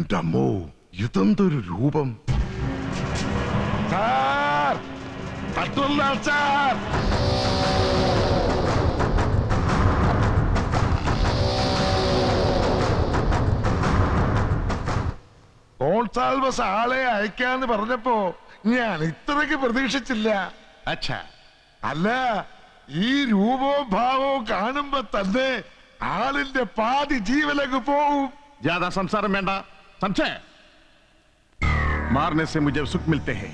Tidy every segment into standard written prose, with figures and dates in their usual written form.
എന്റെ അമ്മോ, ഇതെന്തൊരു രൂപം! സാർ, പറ്റുന്ന സാർ, കോൺസാൽവസ് ആളെ അയക്കാന്ന് പറഞ്ഞപ്പോ ഞാൻ ഇത്രയ്ക്ക് പ്രതീക്ഷിച്ചില്ല. അല്ല, ഈ രൂപവും ഭാവവും കാണുമ്പോ തന്നെ ആളിന്റെ പാതി ജീവനങ്ങ് പോവും. ज्यादा संसार വേണ്ട, समझे? मारने से मुझे सुख मिलते हैं.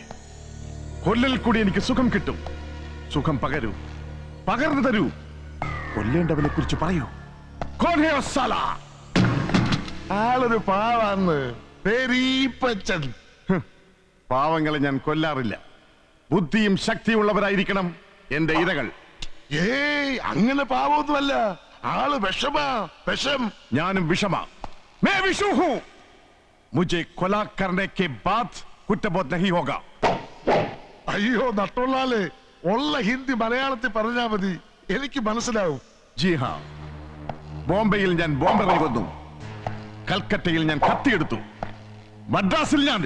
കൊല്ലൽ കൂടി എനിക്ക് സുഖം കിട്ടും. സുഖം പകരൂ, പകർന്നു തരൂ. കൊല്ലേണ്ടവനെ കുറിച്ച് പറയൂ. कौन है वो साला? ആളൊരു പാവാന്ന്, പെരീപ്പച്ചൻ. പാവങ്ങളെ ഞാൻ കൊല്ലാറില്ല. ബുദ്ധിയും ശക്തിയുള്ളവരായിരിക്കണം എന്റെ ഇരകൾ. ഏയ്, അങ്ങനെ പാവൊന്നുമല്ല. ആള് വിഷമാ, വിഷം. ഞാനും വിഷമാ. मैं विषु हूं. मुझे कोला करने के बाद कुटबोध नहीं होगा. അയ്യോ നട്ടുള്ളാല്, ഉള്ള ഹിന്ദി മലയാളത്തിൽ പറഞ്ഞാ മതി, എനിക്ക് മനസ്സിലാവും. ജി ഹാ. ബോംബെയിൽ ഞാൻ ബോംബെറിൽ കൊന്നു. കൽക്കട്ടയിൽ ഞാൻ കത്തിയെടുത്തു. മദ്രാസിൽ ഞാൻ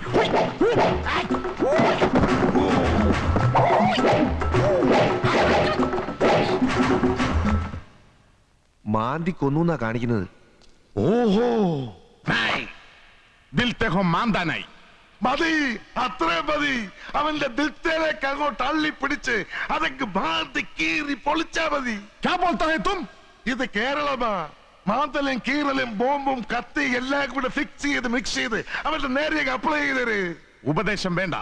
മാന്തി കൊന്നു കാണിക്കുന്നത്. ഓഹോ, മാന്താനായി. മതി, അത്രയും മതി. അവന്റെ ദിൽത്തേലേക്ക് അങ്ങോട്ട് അള്ളി പിടിച്ച് അതൊക്കെ മാന്തി കീറി പൊളിച്ചാ മതി. ഇത് കേരളമാ. മാന്തലും കീറലും ബോംബും കത്തി എല്ലാം കൂടെ ഫിക്സ് ചെയ്ത് മിക്സ് ചെയ്ത് അവന്റെ നേരെ അപ്ലൈ ചെയ്തര്. ഉപദേശം വേണ്ട.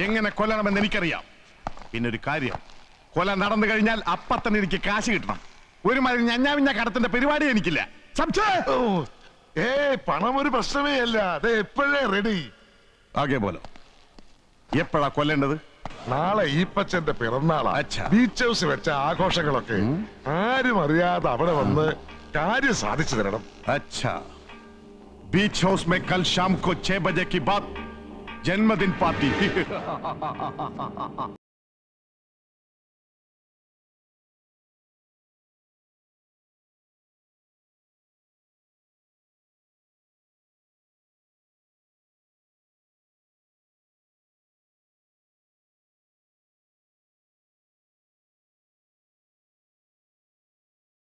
എങ്ങനെ കൊല്ലണമെന്ന് എനിക്കറിയാം. പിന്നൊരു കാര്യം, കൊല നടന്നു കഴിഞ്ഞാൽ അപ്പത്തന്നെ എനിക്ക് കാശ് കിട്ടണം. ഒരുമാതിരി ഞഞ്ഞാവിഞ്ഞ കടത്തിന്റെ പരിപാടി എനിക്കില്ല. പണം ഒരു പ്രശ്നമേ അല്ല. അത് എപ്പോഴേ റെഡി. ആകെ പോലെ. എപ്പോഴാ കൊല്ലേണ്ടത്? നാളെ ഈപ്പച്ചന്റെ പിറന്നാളാ. ബീച്ച് ഹൗസ് വെച്ച ആഘോഷങ്ങളൊക്കെ ആരും അറിയാതെ അവിടെ വന്ന് കാര്യം സാധിച്ചു തരണം. अच्छा, बीच हाउस में कल शाम को 6 बजे की बात जन्मदिन पार्टी.